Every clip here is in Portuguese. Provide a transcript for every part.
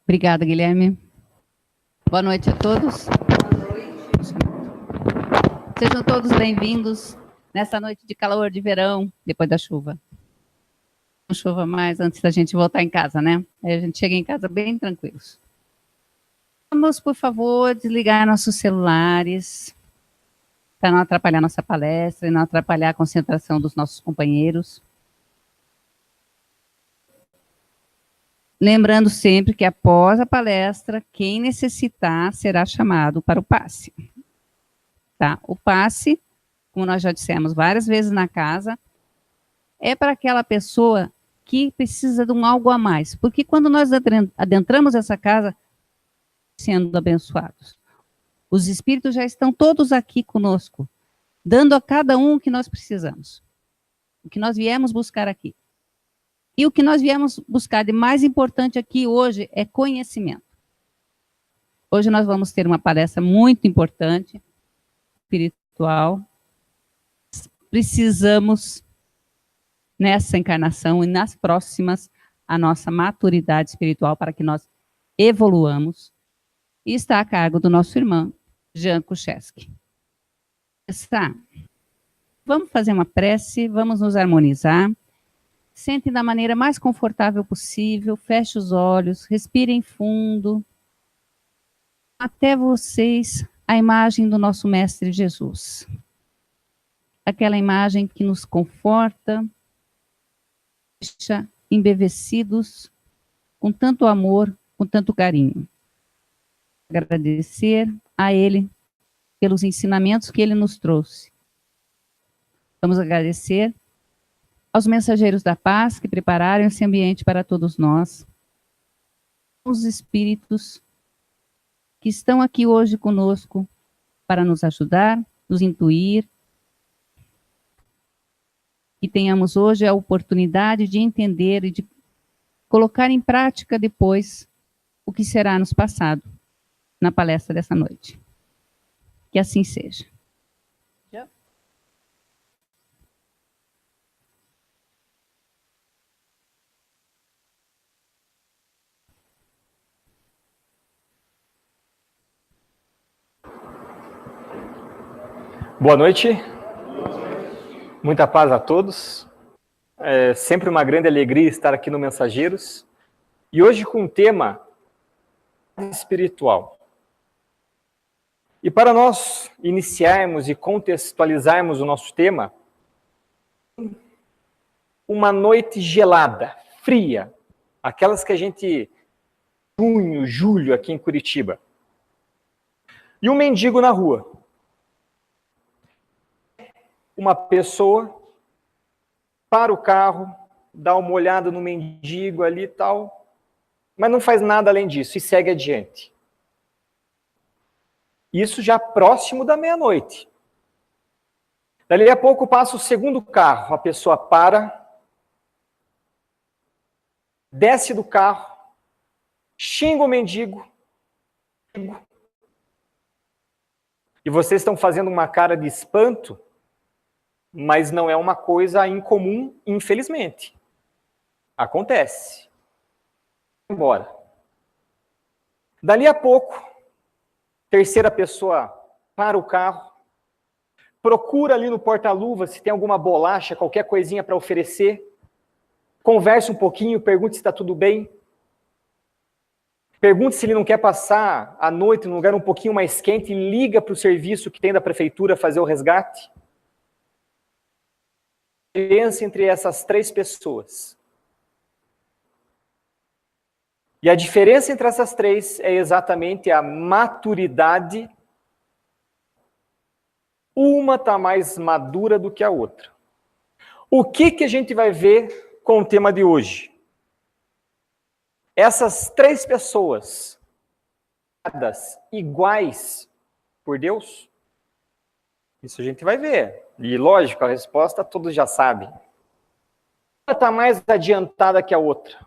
Obrigada, Guilherme. Boa noite a todos. Boa noite. Sejam todos bem-vindos nessa noite de calor de verão, depois da chuva. Não chova mais antes da gente voltar em casa, né? Aí a gente chega em casa bem tranquilos. Vamos, por favor, desligar nossos celulares para não atrapalhar nossa palestra e não atrapalhar a concentração dos nossos companheiros. Lembrando sempre que após a palestra, quem necessitar será chamado para o passe. Tá? O passe, como nós já dissemos várias vezes na casa, é para aquela pessoa que precisa de um algo a mais. Porque quando nós adentramos essa casa, sendo abençoados, os espíritos já estão todos aqui conosco, dando a cada um o que nós precisamos, o que nós viemos buscar aqui. E o que nós viemos buscar de mais importante aqui hoje é conhecimento. Hoje nós vamos ter uma palestra muito importante, espiritual. Precisamos, nessa encarnação e nas próximas, a nossa maturidade espiritual para que nós evoluamos. E está a cargo do nosso irmão, Jean Kucheski. Vamos fazer uma prece, vamos nos harmonizar. Sentem da maneira mais confortável possível, feche os olhos, respirem fundo. Até vocês, a imagem do nosso Mestre Jesus. Aquela imagem que nos conforta, deixa embevecidos com tanto amor, com tanto carinho. Agradecer a Ele pelos ensinamentos que Ele nos trouxe. Vamos agradecer aos mensageiros da paz que prepararam esse ambiente para todos nós, os espíritos que estão aqui hoje conosco para nos ajudar, nos intuir, que tenhamos hoje a oportunidade de entender e de colocar em prática depois o que será nos passado na palestra dessa noite. Que assim seja. Boa noite. Muita paz a todos. É sempre uma grande alegria estar aqui no Mensageiros. E hoje com um tema espiritual. E para nós iniciarmos e contextualizarmos o nosso tema, uma noite gelada, fria, aquelas que a gente junho, julho aqui em Curitiba. E um mendigo na rua. Uma pessoa para o carro, dá uma olhada no mendigo ali e tal, mas não faz nada além disso e segue adiante. Isso já próximo da meia-noite. Dali a pouco passa o segundo carro, a pessoa para, desce do carro, xinga o mendigo, e vocês estão fazendo uma cara de espanto, mas não é uma coisa incomum, infelizmente. Acontece. Embora. Dali a pouco, terceira pessoa para o carro, procura ali no porta-luva se tem alguma bolacha, qualquer coisinha para oferecer, conversa um pouquinho, pergunta se está tudo bem, pergunta se ele não quer passar a noite num lugar um pouquinho mais quente e liga para o serviço que tem da prefeitura fazer o resgate. A diferença entre essas três pessoas. E a diferença entre essas três é exatamente a maturidade. Uma está mais madura do que a outra. O que a gente vai ver com o tema de hoje? Essas três pessoas, iguais por Deus? Isso a gente vai ver. E lógico, a resposta todos já sabem. Uma está mais adiantada que a outra.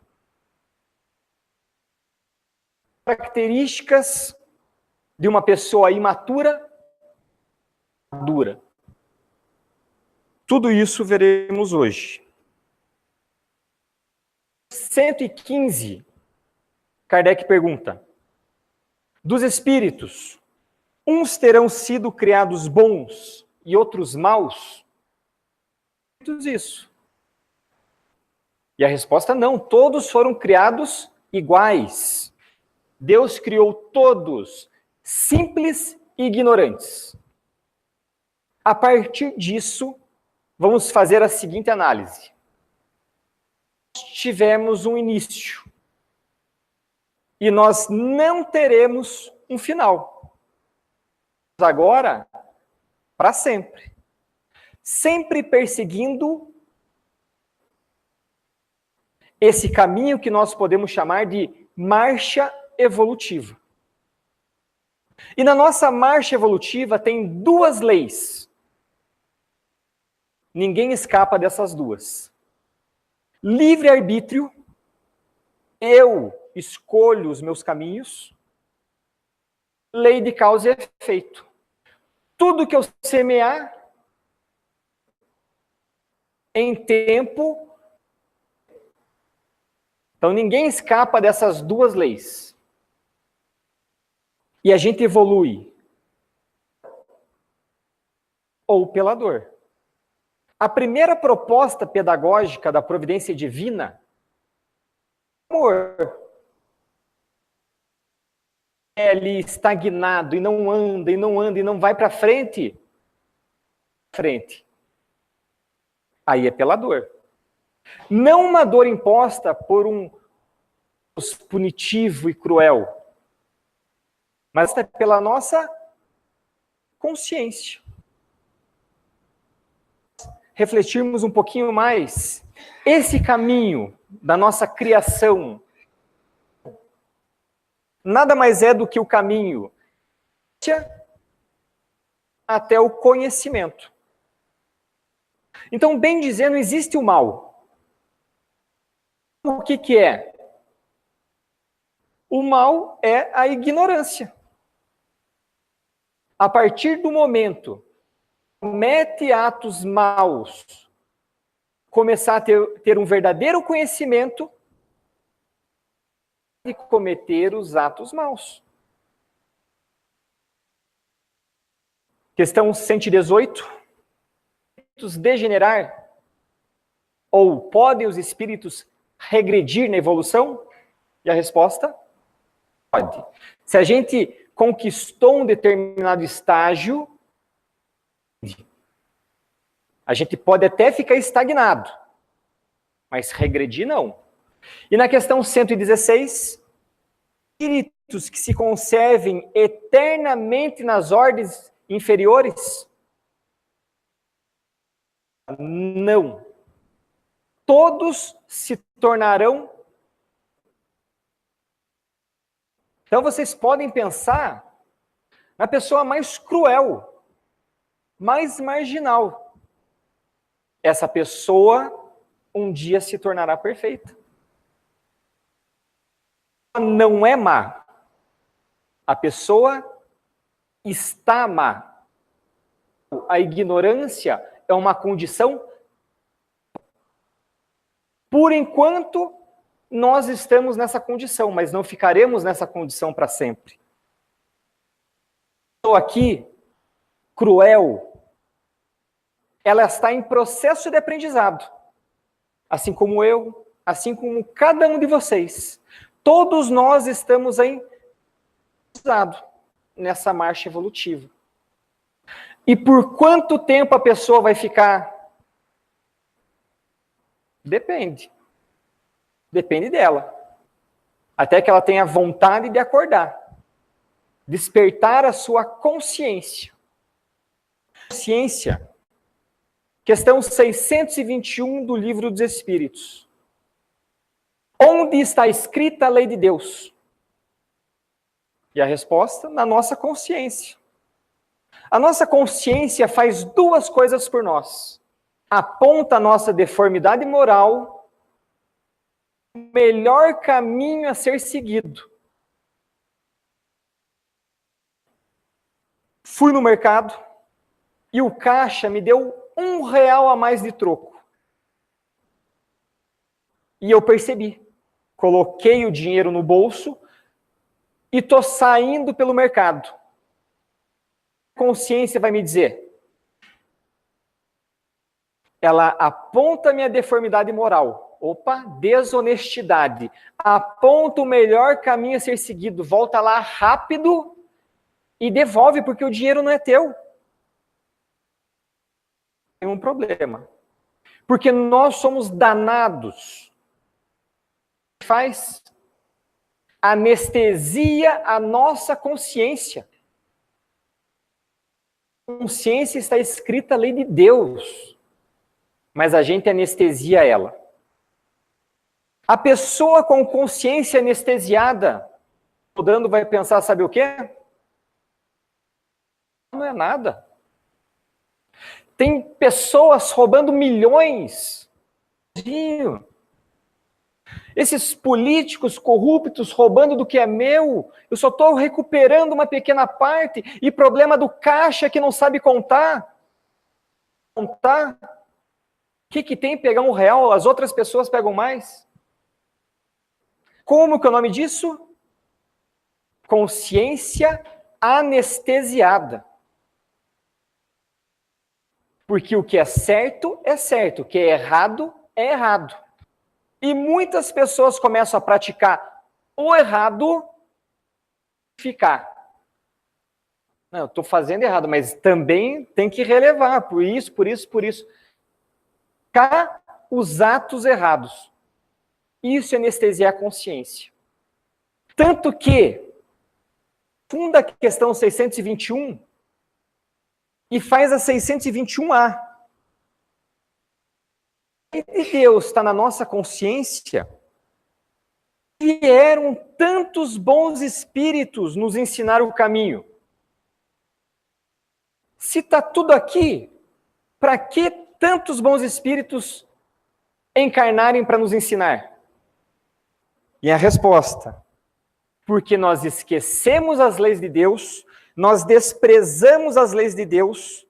Características de uma pessoa imatura, madura. Tudo isso veremos hoje. 115 Kardec pergunta: dos espíritos, uns terão sido criados bons e outros maus? Isso. E a resposta: não, todos foram criados iguais. Deus criou todos simples e ignorantes. A partir disso, vamos fazer a seguinte análise. Nós tivemos um início e nós não teremos um final. Agora, para sempre. Sempre perseguindo esse caminho que nós podemos chamar de marcha evolutiva. E na nossa marcha evolutiva tem duas leis. Ninguém escapa dessas duas. Livre-arbítrio, eu escolho os meus caminhos. Lei de causa e efeito. Tudo que eu semear, em tempo. Então ninguém escapa dessas duas leis. E a gente evolui ou pela dor. A primeira proposta pedagógica da providência divina é o amor. É ali estagnado e não anda, e não anda, e não vai para frente. Aí é pela dor. Não uma dor imposta por um punitivo e cruel, mas é pela nossa consciência. Refletirmos um pouquinho mais. Esse caminho da nossa criação nada mais é do que o caminho até o conhecimento. Então, bem dizendo, existe o mal. O que é? O mal é a ignorância. A partir do momento que comete atos maus, começar a ter um verdadeiro conhecimento e cometer os atos maus. Questão 118. Degenerar? Ou podem os espíritos regredir na evolução? E a resposta? Pode. Se a gente conquistou um determinado estágio, a gente pode até ficar estagnado, mas regredir não. E na questão 116, espíritos que se conservem eternamente nas ordens inferiores? Não. Todos se tornarão. Então vocês podem pensar na pessoa mais cruel, mais marginal. Essa pessoa um dia se tornará perfeita. Não é má. A pessoa está má. A ignorância é uma condição. Por enquanto, nós estamos nessa condição, mas não ficaremos nessa condição para sempre. Estou aqui, cruel, ela está em processo de aprendizado. Assim como eu, assim como cada um de vocês. Todos nós estamos em aprendizado nessa marcha evolutiva. E por quanto tempo a pessoa vai ficar? Depende. Depende dela. Até que ela tenha vontade de acordar. Despertar a sua consciência. Consciência. Questão 621 do Livro dos Espíritos. Onde está escrita a lei de Deus? E a resposta? Na nossa consciência. A nossa consciência faz duas coisas por nós. Aponta a nossa deformidade moral, o melhor caminho a ser seguido. Fui no mercado e o caixa me deu R$1 a mais de troco. E eu percebi. coloquei o dinheiro no bolso e estou saindo pelo mercado. A consciência vai me dizer. Ela aponta a minha deformidade moral. Opa, desonestidade. Aponta o melhor caminho a ser seguido. Volta lá rápido e devolve, porque o dinheiro não é teu. Tem um problema. Porque nós somos danados. O que faz? Anestesia a nossa consciência. A consciência está escrita a lei de Deus. Mas a gente anestesia ela. A pessoa com consciência anestesiada, estudando, vai pensar, sabe o quê? Não é nada. Tem pessoas roubando milhões. Esses políticos corruptos roubando do que é meu, eu só estou recuperando uma pequena parte, e problema do caixa que não sabe contar. Contar? O que tem pegar R$1? As outras pessoas pegam mais. Como que é o nome disso? Consciência anestesiada. Porque o que é certo, o que é errado. E muitas pessoas começam a praticar o errado e ficar. Não, eu estou fazendo errado, mas também tem que relevar, por isso. Cá os atos errados. Isso é anestesiar a consciência. Tanto que funda a questão 621 e faz a 621A. E Deus está na nossa consciência. Vieram tantos bons espíritos nos ensinar o caminho. Se está tudo aqui, para que tantos bons espíritos encarnarem para nos ensinar? E a resposta: porque nós esquecemos as leis de Deus, nós desprezamos as leis de Deus,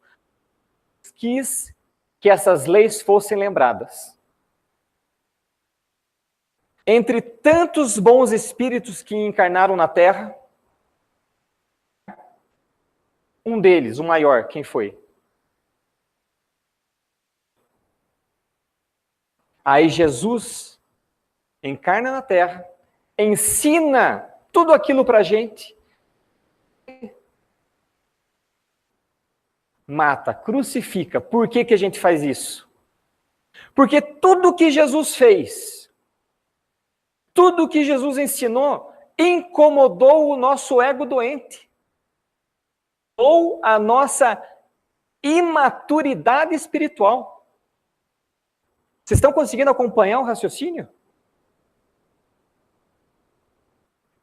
quis que essas leis fossem lembradas. Entre tantos bons espíritos que encarnaram na Terra, um deles, o maior, quem foi? Aí Jesus encarna na Terra, ensina tudo aquilo para a gente, mata, crucifica. Por que a gente faz isso? Porque tudo que Jesus fez, tudo que Jesus ensinou, incomodou o nosso ego doente, ou a nossa imaturidade espiritual. Vocês estão conseguindo acompanhar o raciocínio?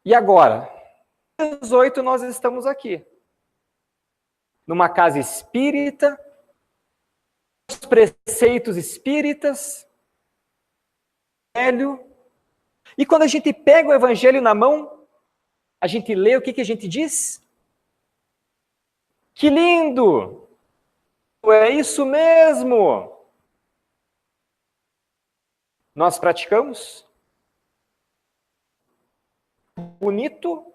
E agora, 18 nós estamos aqui, numa casa espírita, os preceitos espíritas, evangelho. E quando a gente pega o evangelho na mão, a gente lê, o que a gente diz? Que lindo! É isso mesmo! Nós praticamos? Bonito?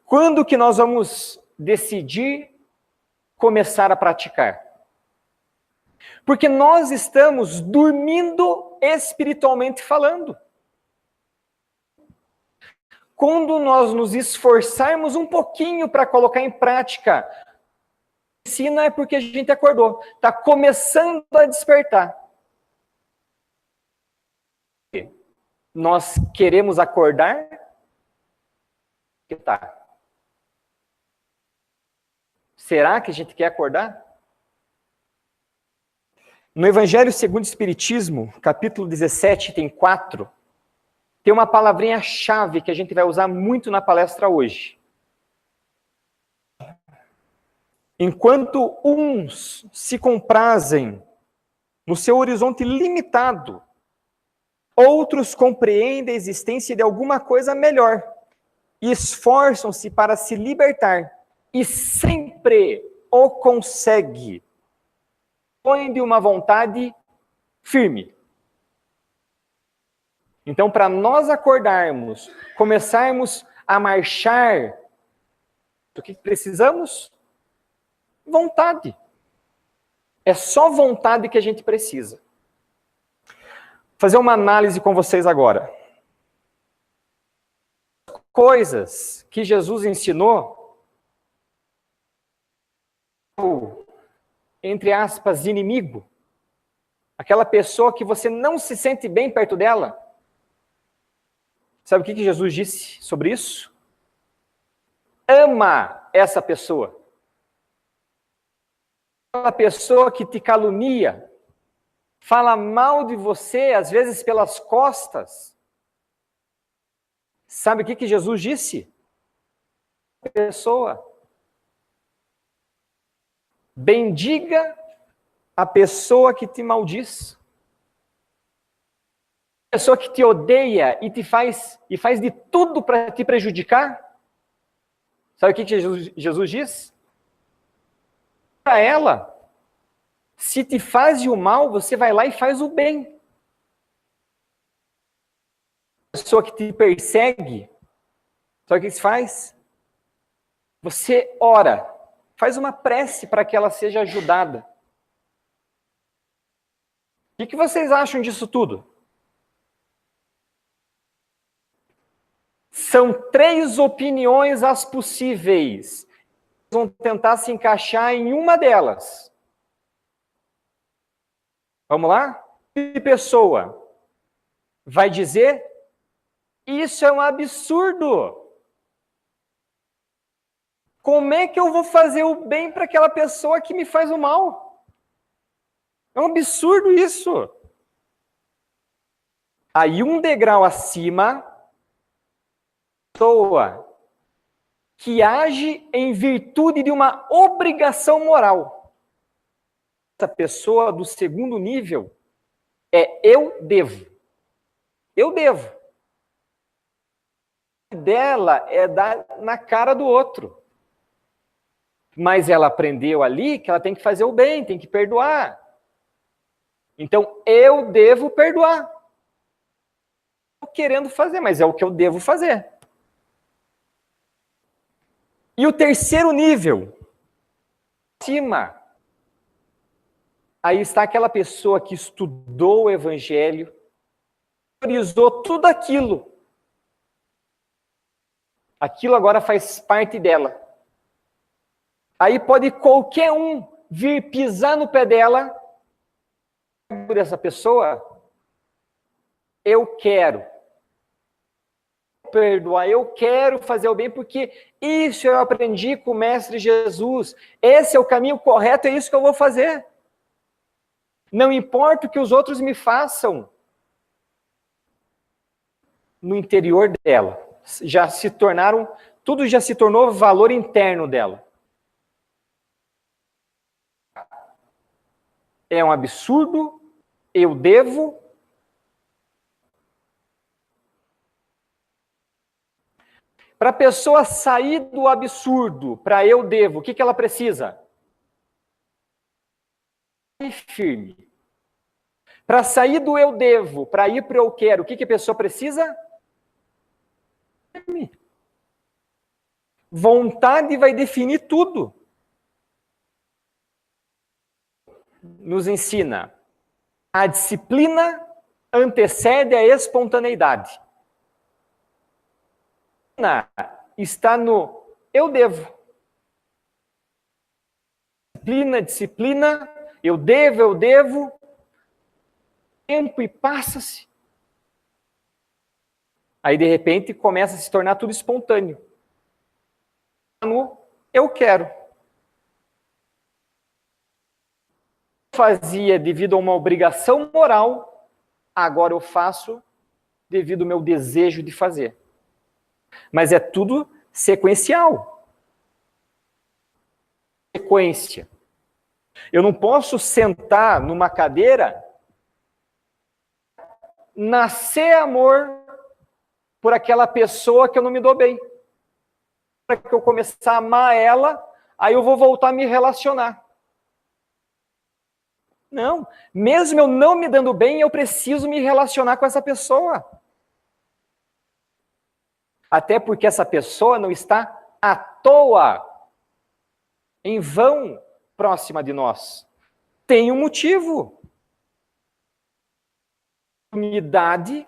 Quando que nós vamos decidir começar a praticar? Porque nós estamos dormindo espiritualmente falando. Quando nós nos esforçarmos um pouquinho para colocar em prática, ensina é porque a gente acordou, está começando a despertar. Nós queremos acordar? Que tá. Será que a gente quer acordar? No Evangelho segundo o Espiritismo, capítulo 17, tem 4, tem uma palavrinha-chave que a gente vai usar muito na palestra hoje. Enquanto uns se comprazem no seu horizonte limitado, outros compreendem a existência de alguma coisa melhor e esforçam-se para se libertar, e sempre o consegue. Põe de uma vontade firme. Então, para nós acordarmos, começarmos a marchar, o que precisamos? Vontade. É só vontade que a gente precisa. Vou fazer uma análise com vocês agora. Coisas que Jesus ensinou, entre aspas, inimigo, aquela pessoa que você não se sente bem perto dela. Sabe o que Jesus disse sobre isso? Ama essa pessoa. Aquela pessoa que te calunia, fala mal de você, às vezes pelas costas. Sabe o que Jesus disse? Pessoa. Bendiga a pessoa que te maldiz. A pessoa que te odeia e faz de tudo para te prejudicar. Sabe o que Jesus diz? Para ela, se te faz o mal, você vai lá e faz o bem. A pessoa que te persegue, sabe o que se faz? Você ora, faz uma prece para que ela seja ajudada. O que vocês acham disso tudo? São 3 opiniões as possíveis. Vão tentar se encaixar em uma delas. Vamos lá? Que pessoa vai dizer: isso é um absurdo. Como é que eu vou fazer o bem para aquela pessoa que me faz o mal? É um absurdo isso. Aí um degrau acima, pessoa que age em virtude de uma obrigação moral. Essa pessoa do segundo nível é eu devo. Eu devo. Dela é dar na cara do outro. Mas ela aprendeu ali que ela tem que fazer o bem, tem que perdoar. Então, eu devo perdoar. Estou querendo fazer, mas é o que eu devo fazer. E o terceiro nível, acima, aí está aquela pessoa que estudou o Evangelho, priorizou tudo aquilo. Aquilo agora faz parte dela. Aí pode qualquer um vir pisar no pé dela, dessa pessoa, eu quero perdoar, eu quero fazer o bem, porque isso eu aprendi com o Mestre Jesus, esse é o caminho correto, é isso que eu vou fazer. Não importa o que os outros me façam. No interior dela, tudo já se tornou valor interno dela. É um absurdo, eu devo. Para a pessoa sair do absurdo, para eu devo, o que ela precisa? Firme. Para sair do eu devo, para ir para o eu quero, o que a pessoa precisa? Firme. Vontade vai definir tudo. Nos ensina: a disciplina antecede a espontaneidade. Está no eu devo. Disciplina, eu devo, tempo e passa-se. Aí, de repente, começa a se tornar tudo espontâneo. No eu quero. Fazia devido a uma obrigação moral, agora eu faço devido ao meu desejo de fazer. Mas é tudo sequencial. Sequência. Eu não posso sentar numa cadeira, nascer amor por aquela pessoa que eu não me dou bem. Para que eu começar a amar ela, aí eu vou voltar a me relacionar. Não, mesmo eu não me dando bem, eu preciso me relacionar com essa pessoa. Até porque essa pessoa não está à toa, em vão, próxima de nós. Tem um motivo. Unidade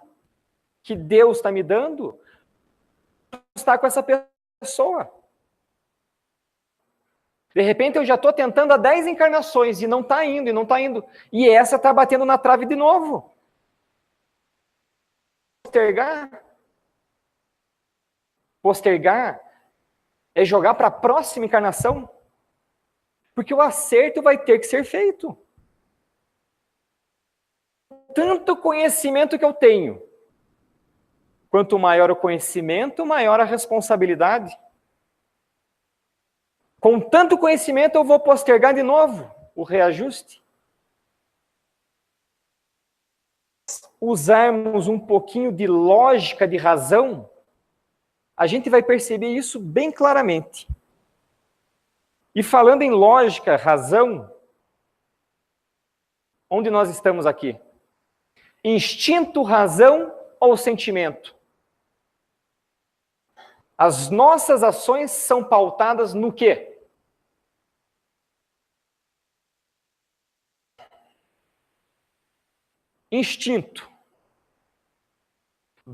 que Deus está me dando está com essa pessoa. De repente eu já estou tentando há 10 encarnações e não está indo, e não está indo. E essa está batendo na trave de novo. Postergar é jogar para a próxima encarnação. Porque o acerto vai ter que ser feito. Tanto conhecimento que eu tenho. Quanto maior o conhecimento, maior a responsabilidade. Com tanto conhecimento, eu vou postergar de novo o reajuste. Usarmos um pouquinho de lógica, de razão, a gente vai perceber isso bem claramente. E falando em lógica, razão, onde nós estamos aqui? Instinto, razão ou sentimento? As nossas ações são pautadas no quê? Instinto.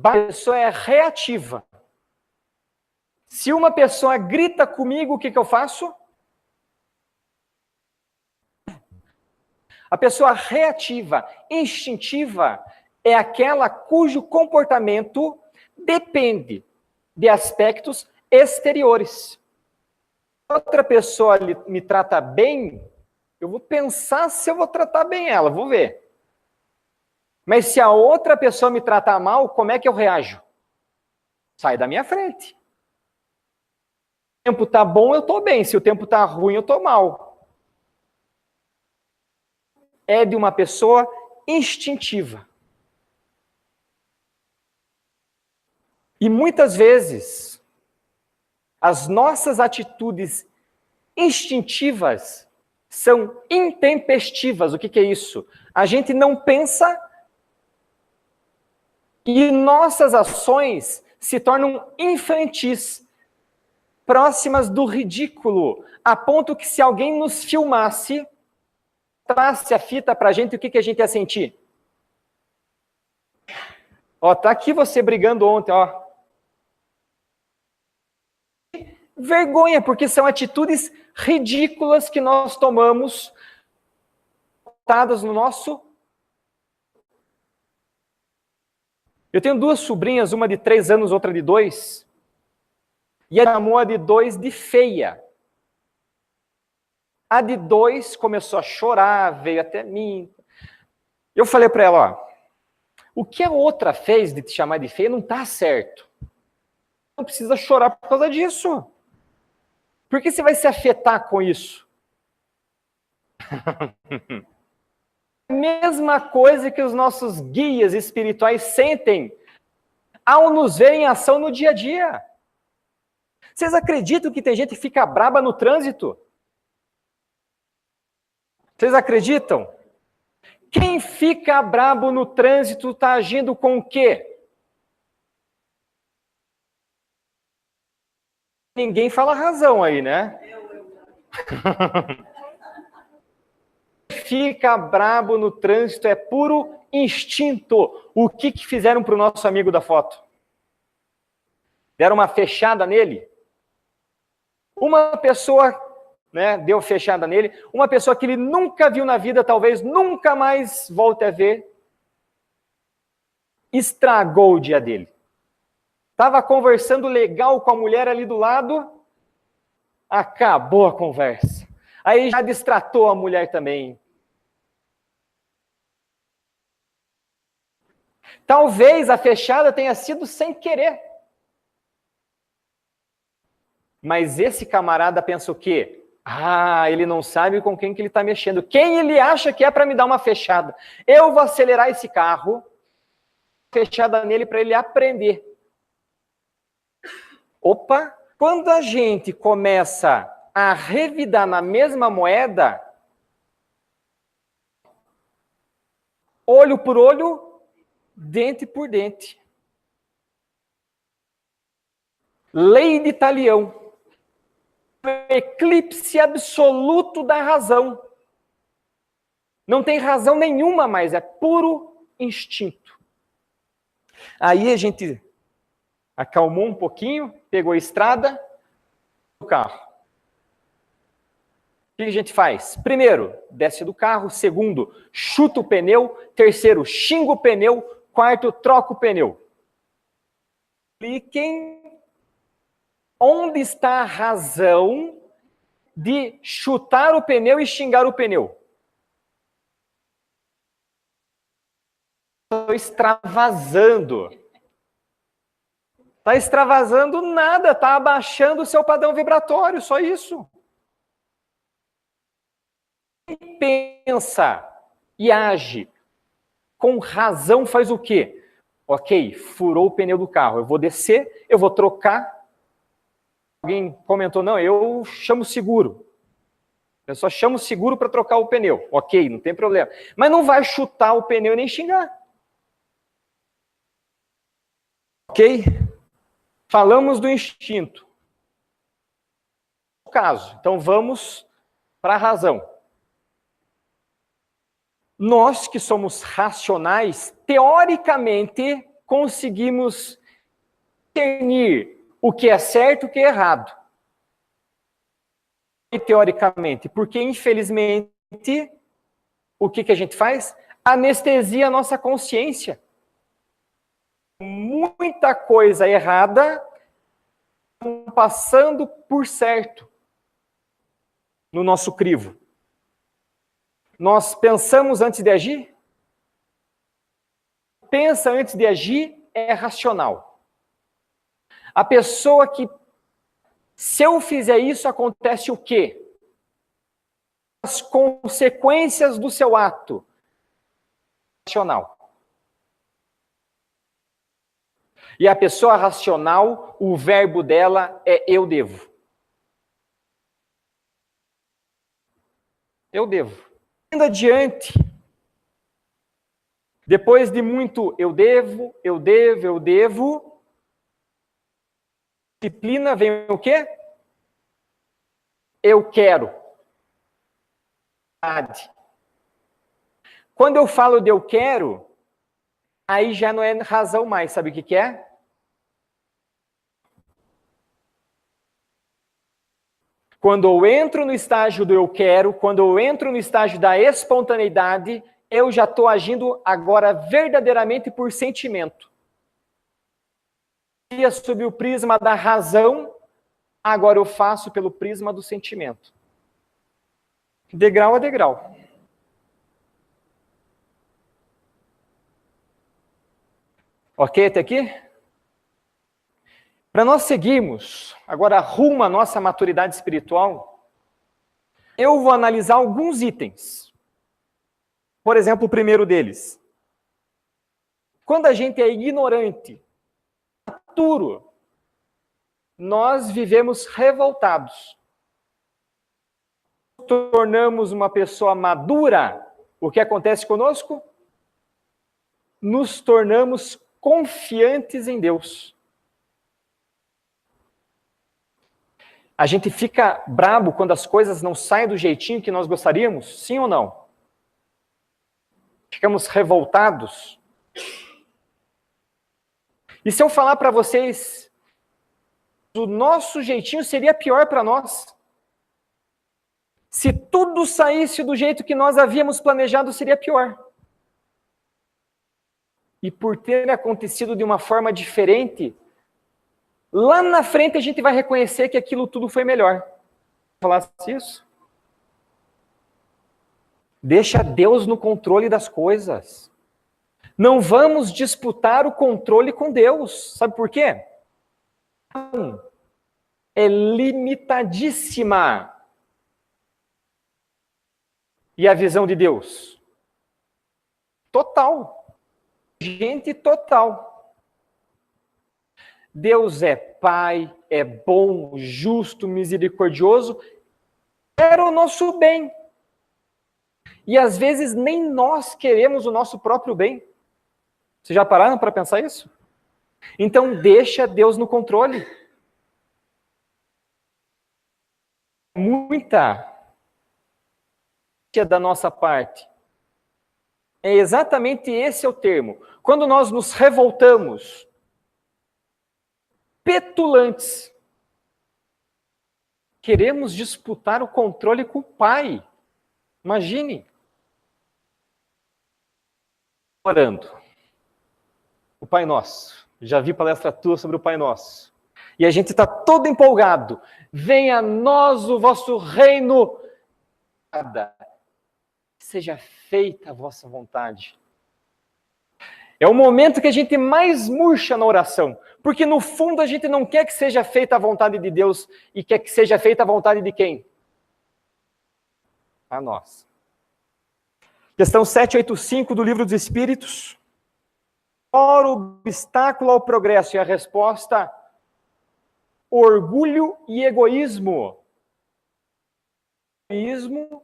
A pessoa é reativa. Se uma pessoa grita comigo, o que eu faço? A pessoa reativa, instintiva, é aquela cujo comportamento depende de aspectos exteriores. Outra pessoa me trata bem, eu vou pensar se eu vou tratar bem ela, vou ver. Mas se a outra pessoa me tratar mal, como é que eu reajo? Sai da minha frente. Se o tempo está bom, eu estou bem. Se o tempo está ruim, eu estou mal. É de uma pessoa instintiva. E muitas vezes, as nossas atitudes instintivas são intempestivas. O que é isso? A gente não pensa e nossas ações se tornam infantis, próximas do ridículo, a ponto que se alguém nos filmasse, trasse a fita pra gente, o que a gente ia sentir? Ó, tá aqui você brigando ontem, ó. Vergonha, porque são atitudes ridículas que nós tomamos, botadas no nosso. Eu tenho 2 sobrinhas, uma de 3 anos, outra de 2, e ela chamou a de 2 de feia. A de 2 começou a chorar, veio até mim. Eu falei para ela, ó, o que a outra fez de te chamar de feia não está certo. Não precisa chorar por causa disso. Por que você vai se afetar com isso? Mesma coisa que os nossos guias espirituais sentem ao nos ver em ação no dia a dia. Vocês acreditam que tem gente que fica braba no trânsito? Vocês acreditam? Quem fica brabo no trânsito está agindo com o quê? Ninguém fala razão aí, né? Fica brabo no trânsito é puro instinto. O que fizeram para o nosso amigo da foto? Deram uma fechada nele? Uma pessoa, né, deu fechada nele, uma pessoa que ele nunca viu na vida, talvez nunca mais volte a ver, estragou o dia dele. Estava conversando legal com a mulher ali do lado, acabou a conversa. Aí já distratou a mulher também. Talvez a fechada tenha sido sem querer. Mas esse camarada pensa o quê? Ah, ele não sabe com quem que ele está mexendo. Quem ele acha que é para me dar uma fechada? Eu vou acelerar esse carro, fechada nele para ele aprender. Opa! Quando a gente começa a revidar na mesma moeda, olho por olho, dente por dente. Lei de Talião. Eclipse absoluto da razão. Não tem razão nenhuma mais, é puro instinto. Aí a gente acalmou um pouquinho, pegou a estrada, o carro. O que a gente faz? Primeiro, desce do carro. Segundo, chuta o pneu. Terceiro, xinga o pneu. Quarto, troca o pneu. Expliquem onde está a razão de chutar o pneu e xingar o pneu. Estou extravasando. Está extravasando nada, está abaixando o seu padrão vibratório, só isso. Quem pensa e age com razão faz o quê? Ok, furou o pneu do carro, eu vou descer, eu vou trocar. Alguém comentou, não, eu chamo seguro. Eu só chamo seguro para trocar o pneu. Ok, não tem problema. Mas não vai chutar o pneu e nem xingar. Ok? Falamos do instinto. No caso, então vamos para a razão. Nós que somos racionais, teoricamente, conseguimos discernir o que é certo e o que é errado. E teoricamente, porque infelizmente, o que a gente faz? Anestesia a nossa consciência. Muita coisa errada passando por certo no nosso crivo. Nós pensamos antes de agir? Pensa antes de agir é racional. A pessoa que, se eu fizer isso, acontece o quê? As consequências do seu ato. Racional. E a pessoa racional, o verbo dela é eu devo. Eu devo. Indo adiante, depois de muito eu devo, disciplina vem o quê? Eu quero. Quando eu falo de eu quero, aí já não é razão mais, sabe o que é? Quando eu entro no estágio do eu quero, quando eu entro no estágio da espontaneidade, eu já estou agindo agora verdadeiramente por sentimento. E sob o prisma da razão, agora eu faço pelo prisma do sentimento. Degrau a degrau. Ok até aqui? Para nós seguirmos agora rumo à nossa maturidade espiritual, eu vou analisar alguns itens. Por exemplo, o primeiro deles. Quando a gente é ignorante, maturo, nós vivemos revoltados. Tornamos uma pessoa madura, o que acontece conosco? Nos tornamos confiantes em Deus. A gente fica brabo quando as coisas não saem do jeitinho que nós gostaríamos? Sim ou não? Ficamos revoltados? E se eu falar para vocês, o nosso jeitinho seria pior para nós? Se tudo saísse do jeito que nós havíamos planejado, seria pior. E por ter acontecido de uma forma diferente, lá na frente a gente vai reconhecer que aquilo tudo foi melhor. Falasse isso? Deixa Deus no controle das coisas. Não vamos disputar o controle com Deus. Sabe por quê? É limitadíssima. E a visão de Deus? Total. Gente total. Deus é Pai, é bom, justo, misericordioso, quer o nosso bem. E às vezes nem nós queremos o nosso próprio bem. Vocês já pararam para pensar isso? Então deixa Deus no controle. muita da nossa parte. É exatamente esse o termo. Quando nós nos revoltamos, petulantes, queremos disputar o controle com o Pai. Imagine. Orando. O Pai Nosso. Já vi palestra tua sobre o Pai Nosso. E a gente está todo empolgado. Venha a nós o vosso reino. Seja feita a vossa vontade. É o momento que a gente mais murcha na oração. Porque no fundo a gente não quer que seja feita a vontade de Deus e quer que seja feita a vontade de quem? A nós. Questão 785 do Livro dos Espíritos. Qual o obstáculo ao progresso? E a resposta: orgulho e egoísmo. O egoísmo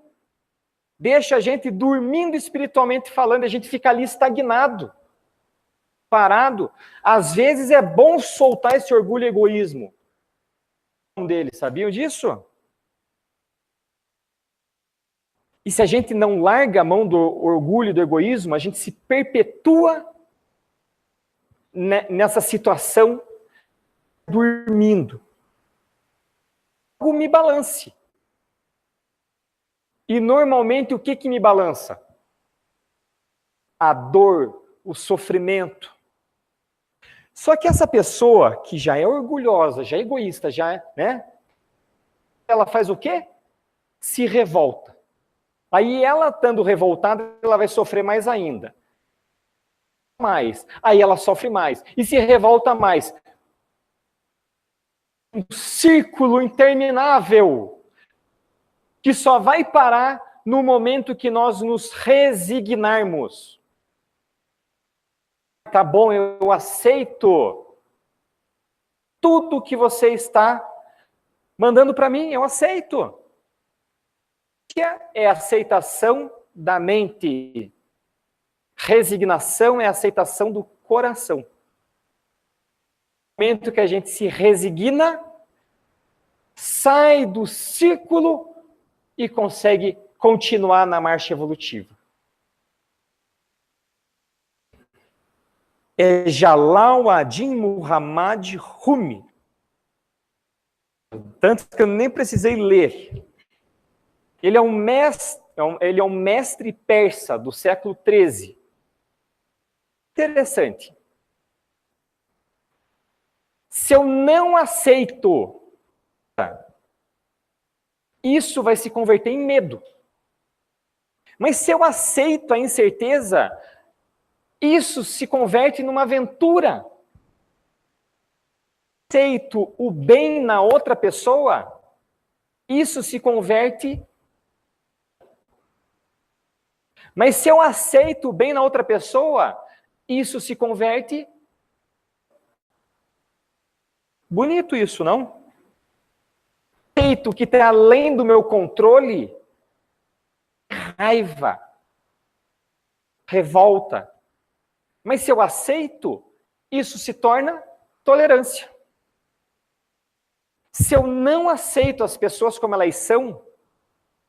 deixa a gente dormindo espiritualmente falando, a gente fica ali estagnado, parado. Às vezes é bom soltar esse orgulho e egoísmo. Um deles, sabiam disso? E se a gente não larga a mão do orgulho e do egoísmo, a gente se perpetua nessa situação dormindo. Algo me balance. E normalmente o que me balança? A dor, o sofrimento. Só que essa pessoa que já é orgulhosa, já é egoísta, já é, né? Ela faz o quê? Se revolta. Aí ela, estando revoltada, ela vai sofrer mais ainda. Aí ela sofre mais. E se revolta mais. Um círculo interminável que só vai parar no momento que nós nos resignarmos. Tá bom, eu aceito tudo que você está mandando para mim, eu aceito. Que é aceitação da mente. Resignação é aceitação do coração. No momento que a gente se resigna, sai do círculo e consegue continuar na marcha evolutiva. É Jalal ad-Din Muhammad Rumi. Tanto que eu nem precisei ler. Ele é um mestre persa do século XIII. Interessante. Se eu não aceito, isso vai se converter em medo. Mas se eu aceito a incerteza, isso se converte numa aventura. Aceito o bem na outra pessoa, isso se converte. Mas se eu aceito o bem na outra pessoa, isso se converte. Bonito isso, não? Aceito o que está além do meu controle, raiva, revolta. Mas se eu aceito, isso se torna tolerância. Se eu não aceito as pessoas como elas são,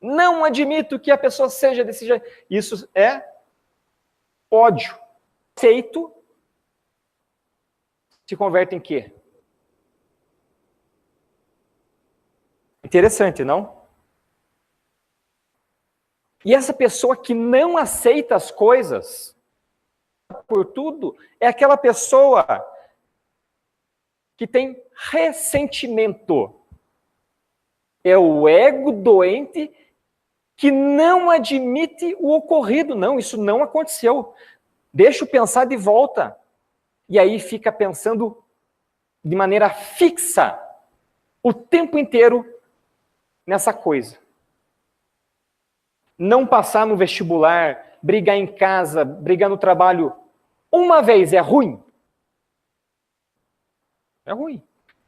não admito que a pessoa seja desse jeito, isso é ódio. Aceito, se converte em quê? Interessante, não? E essa pessoa que não aceita as coisas, por tudo, é aquela pessoa que tem ressentimento. É o ego doente que não admite o ocorrido. Não, isso não aconteceu. Deixa eu pensar de volta. E aí fica pensando de maneira fixa o tempo inteiro nessa coisa. Não passar no vestibular, brigar em casa, brigar no trabalho, uma vez é ruim? É ruim.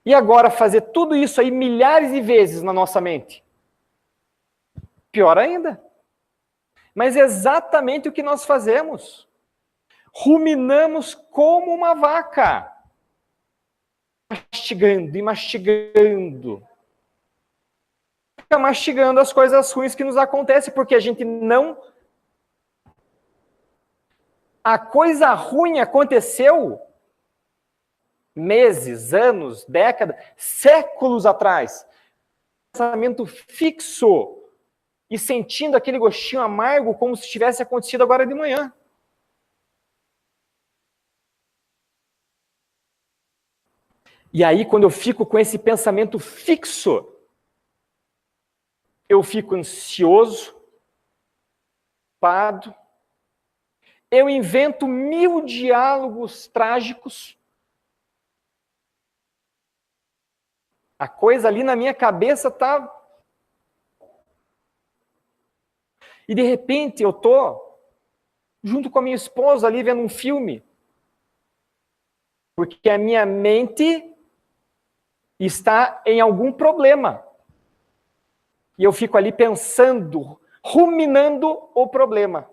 E agora fazer tudo isso aí milhares de vezes na nossa mente? Pior ainda. Mas é exatamente o que nós fazemos. Ruminamos como uma vaca. Mastigando e mastigando. mastigando as coisas ruins que nos acontecem, porque a gente não... A coisa ruim aconteceu meses, anos, décadas, séculos atrás. Pensamento fixo e sentindo aquele gostinho amargo como se tivesse acontecido agora de manhã. E aí, quando eu fico com esse pensamento fixo, eu fico ansioso, preocupado, eu invento 1000 diálogos trágicos. A coisa ali na minha cabeça tá... E de repente eu tô junto com a minha esposa ali vendo um filme. Porque a minha mente está em algum problema. E eu fico ali pensando, ruminando o problema.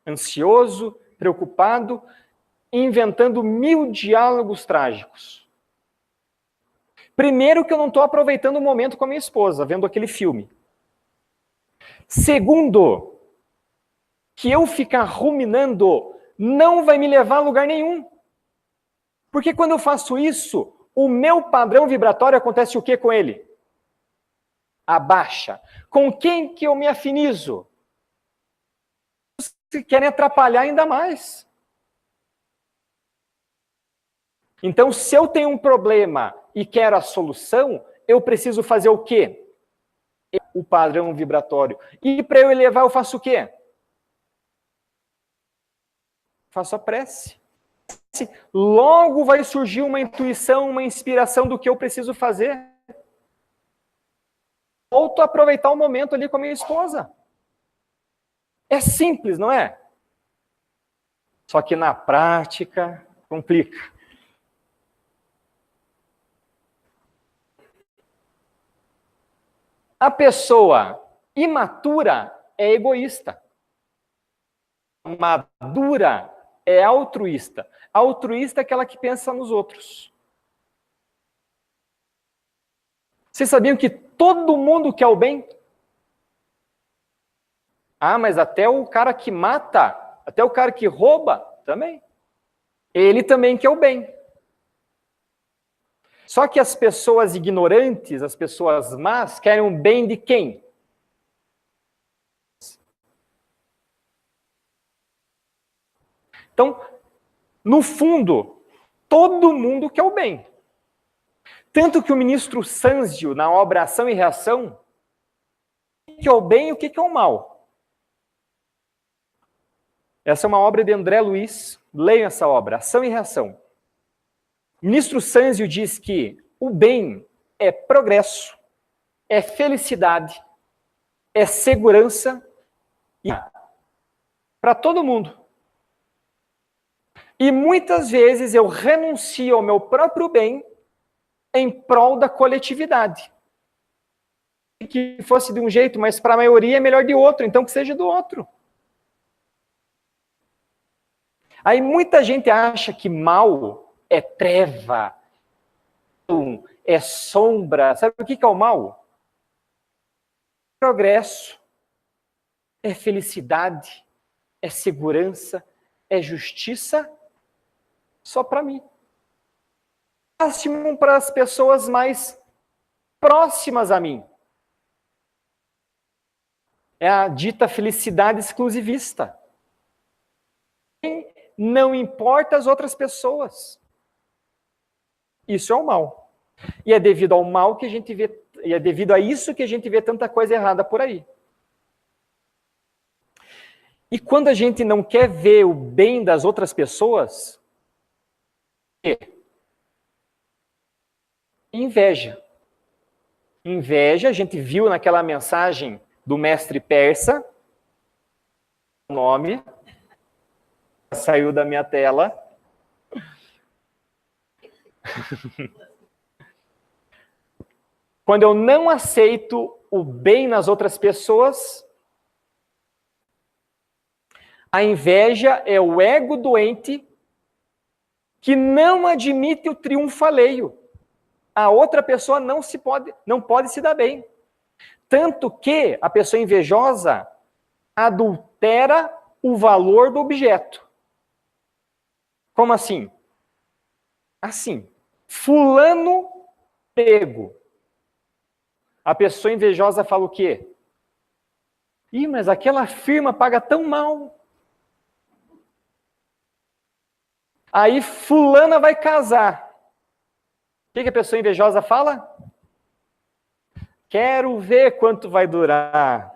Ansioso, preocupado, inventando 1000 diálogos trágicos. Primeiro que eu não estou aproveitando o momento com a minha esposa, vendo aquele filme. Segundo, que eu ficar ruminando não vai me levar a lugar nenhum. Porque quando eu faço isso, o meu padrão vibratório acontece o que com ele? Abaixa. Com quem que eu me afinizo? Se querem atrapalhar ainda mais. Então, se eu tenho um problema e quero a solução, eu preciso fazer o quê? O padrão vibratório. E para eu elevar, eu faço o quê? Faço a prece. Logo vai surgir uma intuição, uma inspiração do que eu preciso fazer. Volto a aproveitar o momento ali com a minha esposa. É simples, não é? Só que na prática, complica. A pessoa imatura é egoísta. Madura é altruísta. Altruísta é aquela que pensa nos outros. Vocês sabiam que todo mundo quer o bem? Ah, mas até o cara que mata, até o cara que rouba, também. Ele também quer o bem. Só que as pessoas ignorantes, as pessoas más, querem o bem de quem? Então, no fundo, todo mundo quer o bem. Tanto que o ministro Sanzio, na obra Ação e Reação, o que é o bem e o que é o mal? Essa é uma obra de André Luiz. Leiam essa obra, Ação e Reação. O ministro Sanzio diz que o bem é progresso, é felicidade, é segurança para todo mundo. E muitas vezes eu renuncio ao meu próprio bem em prol da coletividade. Que fosse de um jeito, mas para a maioria é melhor de outro, então que seja do outro. Aí muita gente acha que mal é treva, é sombra. Sabe o que é o mal? Progresso, é felicidade, é segurança, é justiça, só para mim. Máximo para as pessoas mais próximas a mim. É a dita felicidade exclusivista. Não importa as outras pessoas. Isso é o mal. E é devido ao mal que a gente vê, e é devido a isso que a gente vê tanta coisa errada por aí. E quando a gente não quer ver o bem das outras pessoas, inveja. Inveja, a gente viu naquela mensagem do mestre persa, o nome saiu da minha tela. Quando eu não aceito o bem nas outras pessoas, a inveja é o ego doente que não admite o triunfo alheio. A outra pessoa não pode se dar bem. Tanto que a pessoa invejosa adultera o valor do objeto. Como assim? Assim, fulano pego. A pessoa invejosa fala o quê? Ih, mas aquela firma paga tão mal. Aí fulana vai casar. O que a pessoa invejosa fala? Quero ver quanto vai durar.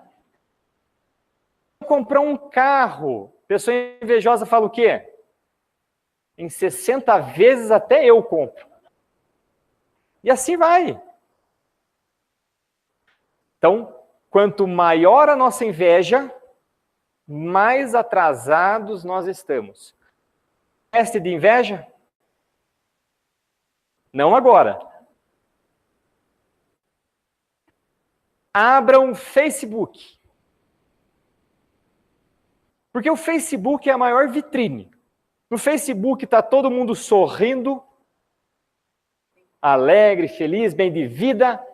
Comprar um carro. A pessoa invejosa fala o quê? Em 60 vezes até eu compro. E assim vai. Então, quanto maior a nossa inveja, mais atrasados nós estamos. Teste de inveja? Não agora. Abra um Facebook. Porque o Facebook é a maior vitrine. No Facebook está todo mundo sorrindo, alegre, feliz, bem de vida.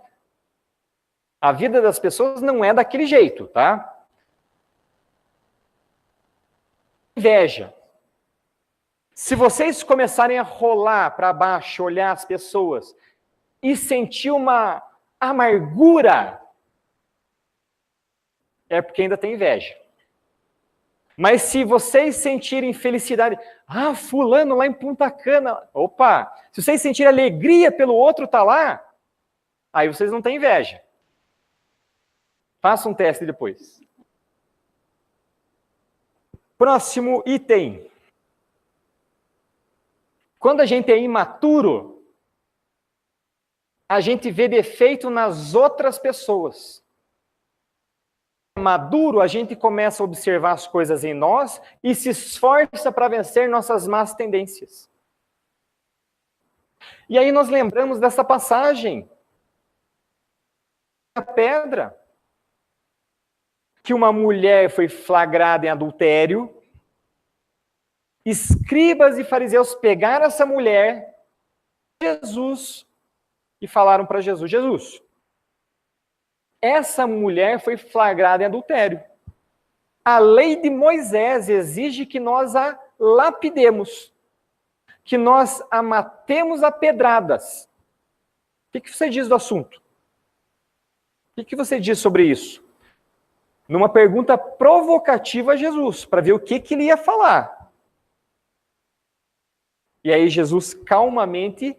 A vida das pessoas não é daquele jeito, tá? Inveja. Se vocês começarem a rolar para baixo, olhar as pessoas e sentir uma amargura, é porque ainda tem inveja. Mas se vocês sentirem felicidade, fulano lá em Punta Cana, opa, se vocês sentirem alegria pelo outro estar lá, aí vocês não têm inveja. Faça um teste depois. Próximo item. Quando a gente é imaturo, a gente vê defeito nas outras pessoas. Maduro, a gente começa a observar as coisas em nós e se esforça para vencer nossas más tendências. E aí nós lembramos dessa passagem. A pedra. Que uma mulher foi flagrada em adultério. Escribas e fariseus pegaram essa mulher, Jesus, e falaram para Jesus, Jesus, essa mulher foi flagrada em adultério. A lei de Moisés exige que nós a lapidemos, que nós a matemos a pedradas. O que você diz do assunto? O que você diz sobre isso? Numa pergunta provocativa a Jesus, para ver o que ele ia falar. E aí Jesus calmamente,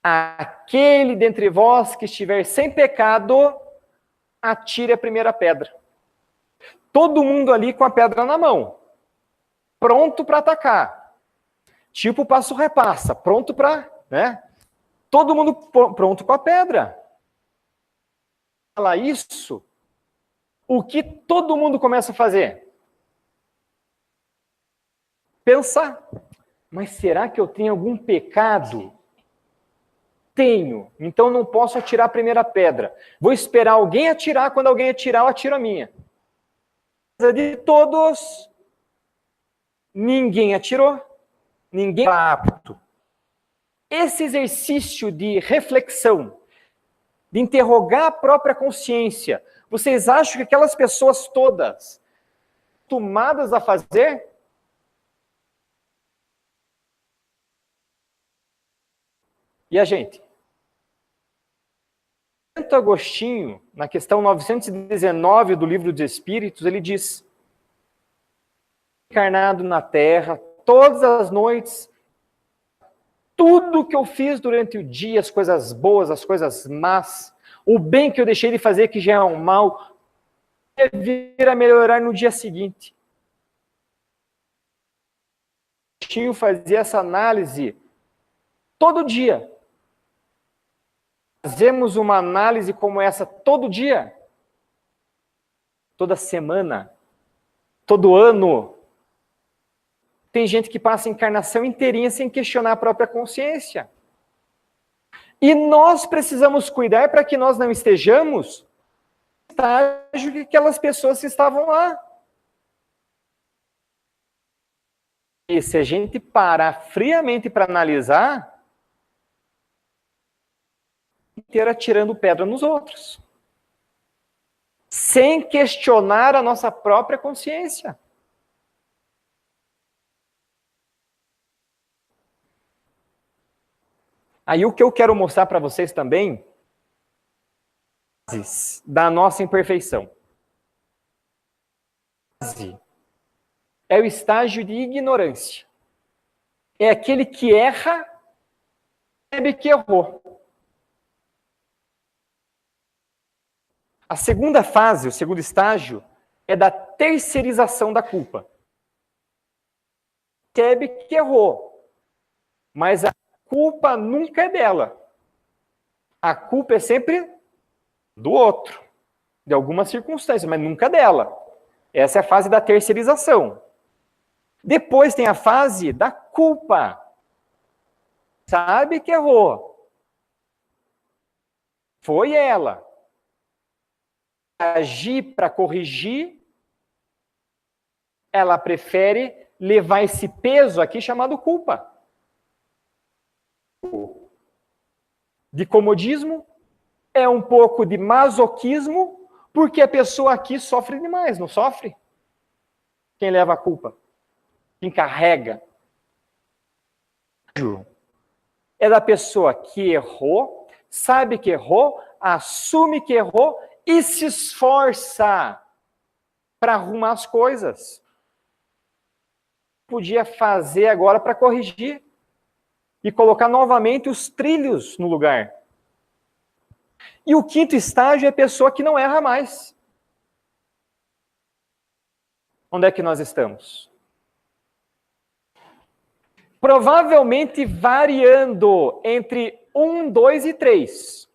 aquele dentre vós que estiver sem pecado, atire a primeira pedra. Todo mundo ali com a pedra na mão, pronto para atacar. Tipo passo repassa, pronto para, né? Todo mundo pronto com a pedra. Fala isso, o que todo mundo começa a fazer? Pensar. Mas será que eu tenho algum pecado? Tenho. Então não posso atirar a primeira pedra. Vou esperar alguém atirar. Quando alguém atirar, eu atiro a minha. De todos, ninguém atirou. Ninguém está apto. Esse exercício de reflexão, de interrogar a própria consciência, vocês acham que aquelas pessoas todas tomadas a fazer? E a gente? Santo Agostinho, na questão 919 do Livro dos Espíritos, ele diz: encarnado na Terra, todas as noites, tudo que eu fiz durante o dia, as coisas boas, as coisas más, o bem que eu deixei de fazer, que já é um mal, vai vir a melhorar no dia seguinte. Agostinho fazia essa análise todo dia. Fazemos uma análise como essa todo dia, toda semana, todo ano. Tem gente que passa a encarnação inteirinha sem questionar a própria consciência. E nós precisamos cuidar para que nós não estejamos no estágio que aquelas pessoas que estavam lá. E se a gente parar friamente para analisar, inteira atirando pedra nos outros. sem questionar a nossa própria consciência. Aí o que eu quero mostrar para vocês também da nossa imperfeição. É o estágio de ignorância. É aquele que erra, sabe que errou. A segunda fase, o segundo estágio, é da terceirização da culpa. Sabe que errou, mas a culpa nunca é dela. A culpa é sempre do outro, de alguma circunstância, mas nunca dela. Essa é a fase da terceirização. Depois tem a fase da culpa. Sabe que errou. Foi ela. Agir para corrigir, ela prefere levar esse peso aqui chamado culpa. De comodismo, é um pouco de masoquismo, porque a pessoa aqui sofre demais, não sofre? Quem leva a culpa? Quem carrega? É da pessoa que errou, sabe que errou, assume que errou e se esforça para arrumar as coisas. Podia fazer agora para corrigir e colocar novamente os trilhos no lugar. E o quinto estágio é a pessoa que não erra mais. Onde é que nós estamos? Provavelmente variando entre 1, 2 e 3.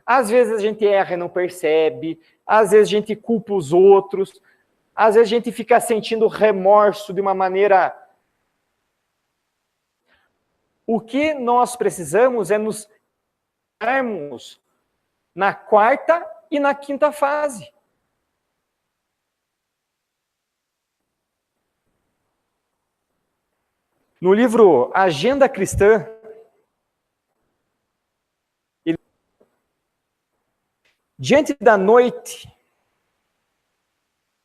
Às vezes a gente erra e não percebe, às vezes a gente culpa os outros, às vezes a gente fica sentindo remorso de uma maneira... O que nós precisamos é nos darmos na quarta e na quinta fase. No livro Agenda Cristã, diante da noite,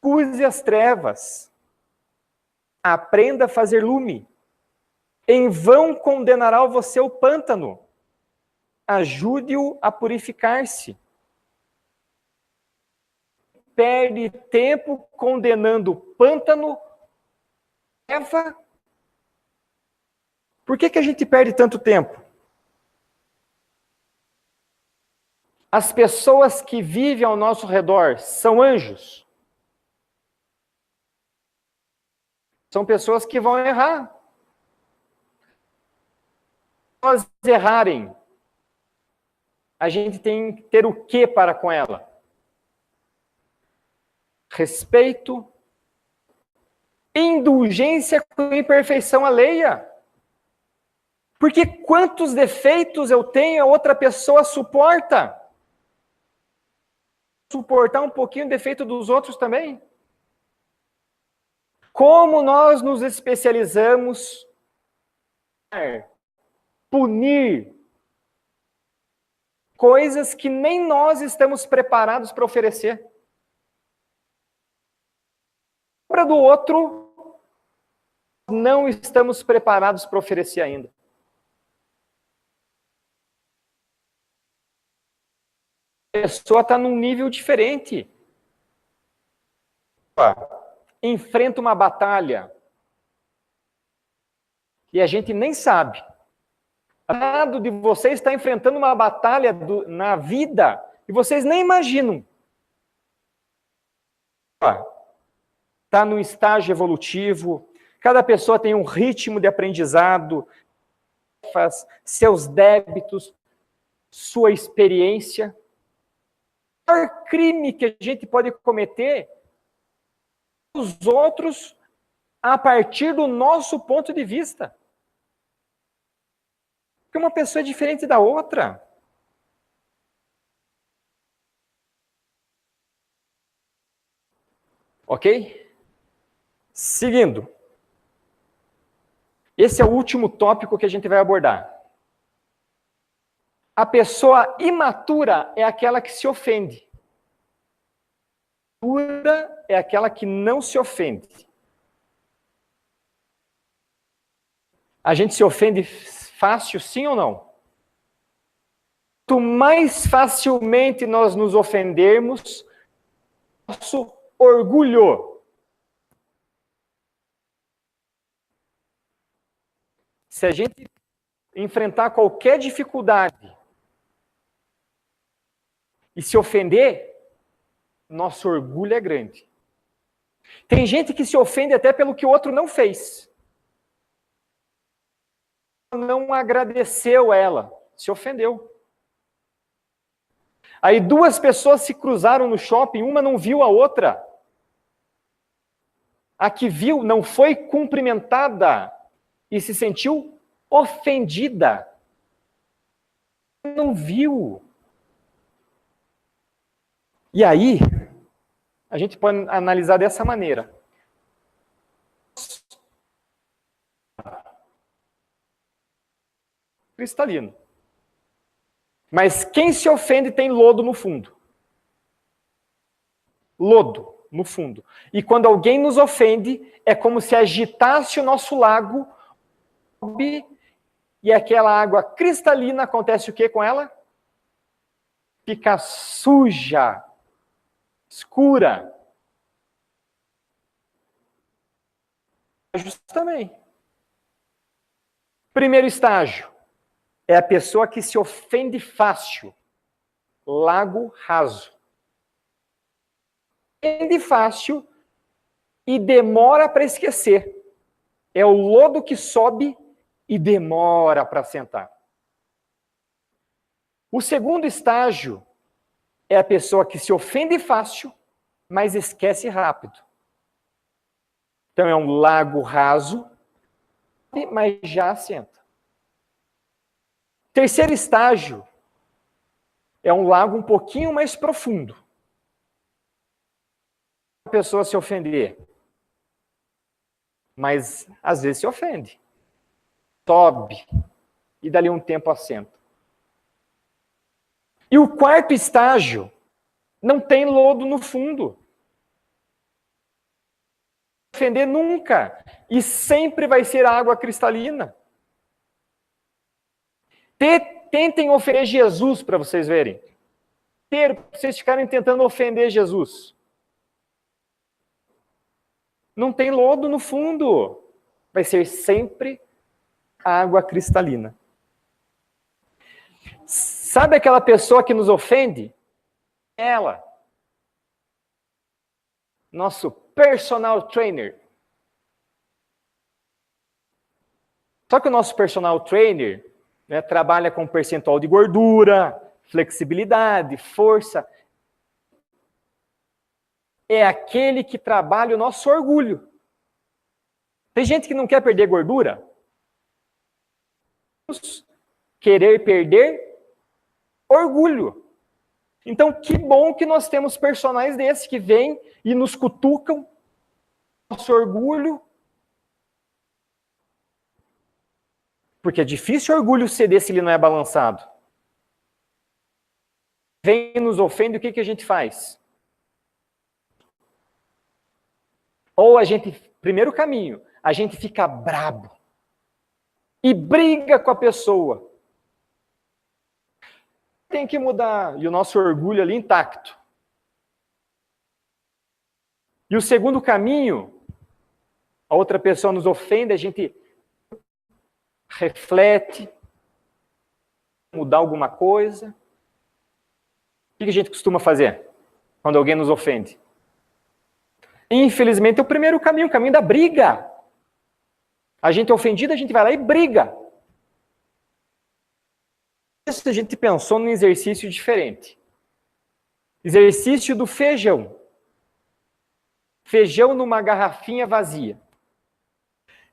use as trevas, aprenda a fazer lume. Em vão condenará você o pântano, ajude-o a purificar-se. Perde tempo condenando o pântano, treva. Por que a gente perde tanto tempo? As pessoas que vivem ao nosso redor são anjos? São pessoas que vão errar. Se elas errarem, a gente tem que ter o que para com ela? Respeito, indulgência com imperfeição alheia. Porque quantos defeitos eu tenho, a outra pessoa suporta. Suportar um pouquinho o defeito dos outros também. Como nós nos especializamos em punir coisas que nem nós estamos preparados para oferecer. Para do outro, não estamos preparados para oferecer ainda. A pessoa está num nível diferente. Enfrenta uma batalha e a gente nem sabe. Ao lado de vocês está enfrentando uma batalha na vida e vocês nem imaginam. Está no estágio evolutivo, cada pessoa tem um ritmo de aprendizado, faz seus débitos, sua experiência. O maior crime que a gente pode cometer é os outros a partir do nosso ponto de vista. Porque uma pessoa é diferente da outra. Ok? Seguindo. Esse é o último tópico que a gente vai abordar. A pessoa imatura é aquela que se ofende. Dura é aquela que não se ofende. A gente se ofende fácil, sim ou não? Quanto mais facilmente nós nos ofendermos, nosso orgulho. Se a gente enfrentar qualquer dificuldade e se ofender, nosso orgulho é grande. Tem gente que se ofende até pelo que o outro não fez. Não agradeceu ela, se ofendeu. Aí duas pessoas se cruzaram no shopping, uma não viu a outra. A que viu não foi cumprimentada e se sentiu ofendida. Não viu. E aí, a gente pode analisar dessa maneira. Cristalino. Mas quem se ofende tem lodo no fundo. Lodo no fundo. E quando alguém nos ofende, é como se agitasse o nosso lago e aquela água cristalina, acontece o que com ela? Fica suja, escura. Também. Primeiro estágio é a pessoa que se ofende fácil. Lago raso. Ofende fácil e demora para esquecer. É o lodo que sobe e demora para sentar. O segundo estágio é a pessoa que se ofende fácil, mas esquece rápido. Então é um lago raso, mas já assenta. Terceiro estágio é um lago um pouquinho mais profundo. A pessoa se ofender, mas às vezes se ofende. Sobe e dali um tempo assenta. E o quarto estágio não tem lodo no fundo. Ofender nunca. E sempre vai ser água cristalina. Tentem ofender Jesus para vocês verem. Vocês ficarem tentando ofender Jesus. Não tem lodo no fundo. Vai ser sempre água cristalina. Sabe aquela pessoa que nos ofende? Ela. Nosso personal trainer. Só que o nosso personal trainer, né, trabalha com percentual de gordura, flexibilidade, força. É aquele que trabalha o nosso orgulho. Tem gente que não quer perder gordura. Querer perder orgulho. Então, que bom que nós temos personagens desses que vêm e nos cutucam nosso orgulho. Porque é difícil o orgulho ceder se ele não é balançado. Vem e nos ofende, o que a gente faz? Ou a gente, primeiro caminho, a gente fica brabo e briga com a pessoa. Tem que mudar, e o nosso orgulho ali intacto. E o segundo caminho, a outra pessoa nos ofende, a gente reflete, mudar alguma coisa. O que a gente costuma fazer quando alguém nos ofende? Infelizmente é o primeiro caminho, o caminho da briga. A gente é ofendido, a gente vai lá e briga. A gente pensou num exercício diferente. Exercício do feijão. Feijão numa garrafinha vazia.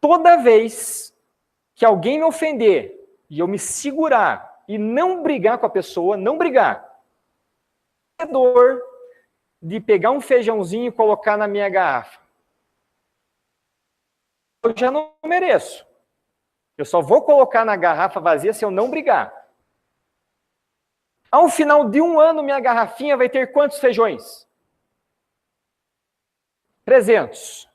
Toda vez que alguém me ofender e eu me segurar e não brigar com a pessoa, não brigar, é dor de pegar um feijãozinho e colocar na minha garrafa. Eu já não mereço. Eu só vou colocar na garrafa vazia se eu não brigar. Ao final de 1 ano, minha garrafinha vai ter quantos feijões? 300.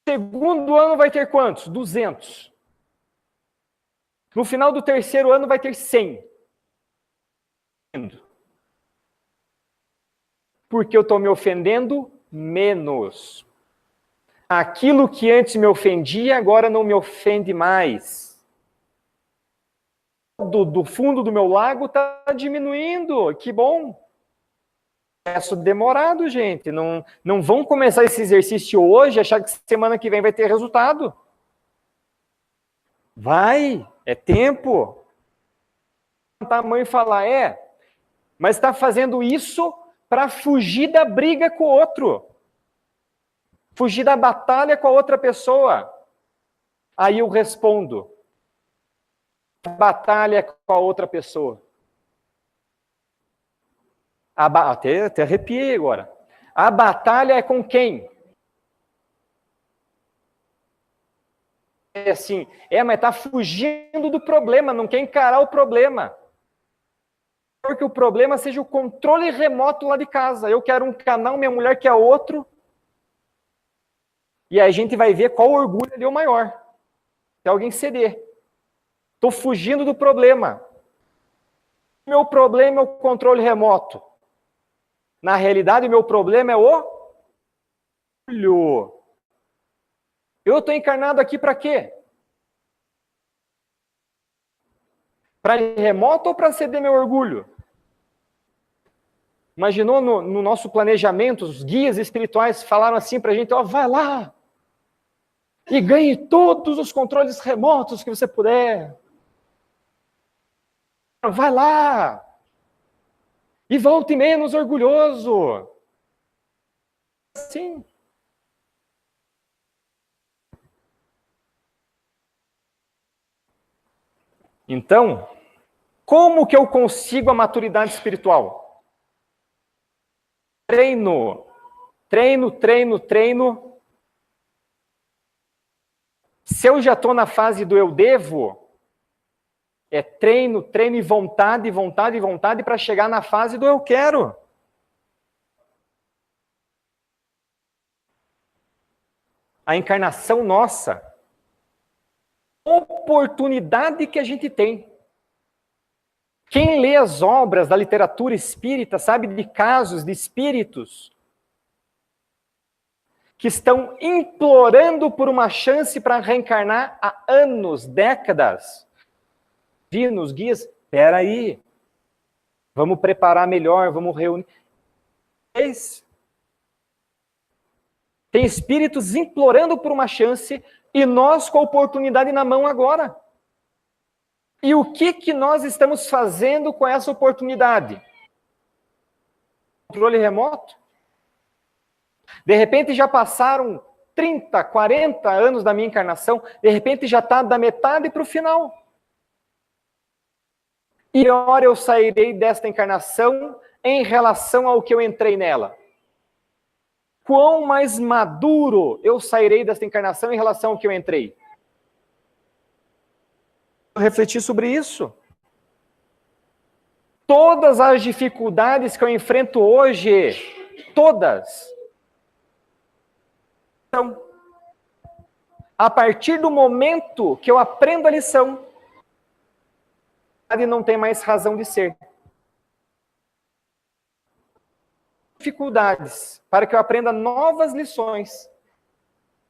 Segundo ano vai ter quantos? 200. No final do terceiro ano vai ter 100. Porque eu estou me ofendendo menos. Aquilo que antes me ofendia, agora não me ofende mais. Do fundo do meu lago está diminuindo. Que bom. Processo demorado, gente. Não vão começar esse exercício hoje e achar que semana que vem vai ter resultado. Vai, é tempo. A mãe falar, mas está fazendo isso para fugir da briga com o outro. Fugir da batalha com a outra pessoa. Aí eu respondo, batalha com a outra pessoa. Até arrepiei agora. A batalha é com quem? É assim, mas está fugindo do problema, não quer encarar o problema. Porque o problema seja o controle remoto lá de casa. Eu quero um canal, minha mulher quer outro. E aí a gente vai ver qual orgulho ali é o maior. Se alguém ceder. Estou fugindo do problema. Meu problema é o controle remoto. Na realidade, o meu problema é o orgulho. Eu estou encarnado aqui para quê? Para ir remoto ou para ceder meu orgulho? Imaginou no nosso planejamento, os guias espirituais falaram assim para a gente, vai lá e ganhe todos os controles remotos que você puder. Vai lá e volte menos orgulhoso. Sim. Então, como que eu consigo a maturidade espiritual? Treino. Se eu já estou na fase do eu devo, é treino e vontade para chegar na fase do eu quero. A encarnação nossa, oportunidade que a gente tem. Quem lê as obras da literatura espírita sabe de casos de espíritos que estão implorando por uma chance para reencarnar há anos, décadas. Nos guias, espera aí, vamos preparar melhor, vamos reunir. Tem espíritos implorando por uma chance e nós com a oportunidade na mão agora. E o que nós estamos fazendo com essa oportunidade? Controle remoto? De repente já passaram 30, 40 anos da minha encarnação, de repente já está da metade para o final. E ora eu sairei desta encarnação em relação ao que eu entrei nela. Quão mais maduro eu sairei desta encarnação em relação ao que eu entrei? Eu refleti sobre isso. Todas as dificuldades que eu enfrento hoje, todas, então, a partir do momento que eu aprendo a lição, não tem mais razão de ser. Dificuldades para que eu aprenda novas lições,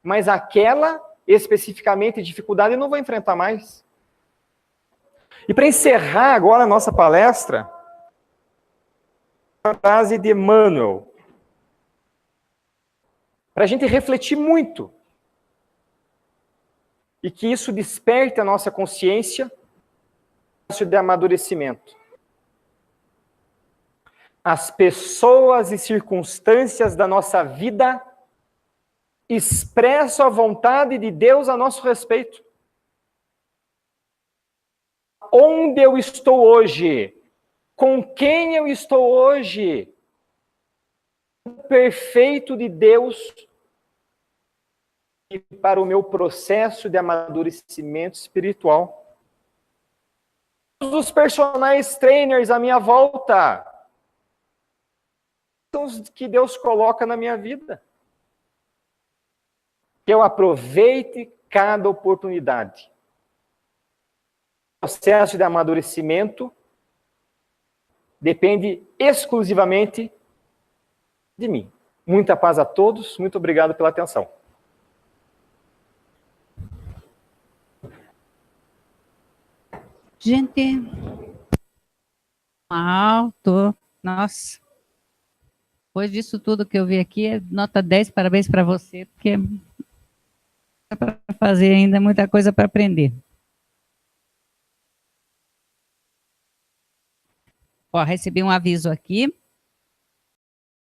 mas aquela especificamente dificuldade eu não vou enfrentar mais. E para encerrar agora a nossa palestra, a frase de Emmanuel, para a gente refletir muito e que isso desperte a nossa consciência de amadurecimento. As pessoas e circunstâncias da nossa vida expressam a vontade de Deus a nosso respeito. Onde eu estou hoje? Com quem eu estou hoje? O perfeito de Deus e para o meu processo de amadurecimento espiritual. Os personagens trainers à minha volta. que Deus coloca na minha vida. Que eu aproveite cada oportunidade. O processo de amadurecimento depende exclusivamente de mim. Muita paz a todos, muito obrigado pela atenção. Gente, alto, nossa. Depois disso tudo que eu vi aqui, nota 10, parabéns para você, porque dá para fazer ainda muita coisa para aprender. Ó, recebi um aviso aqui.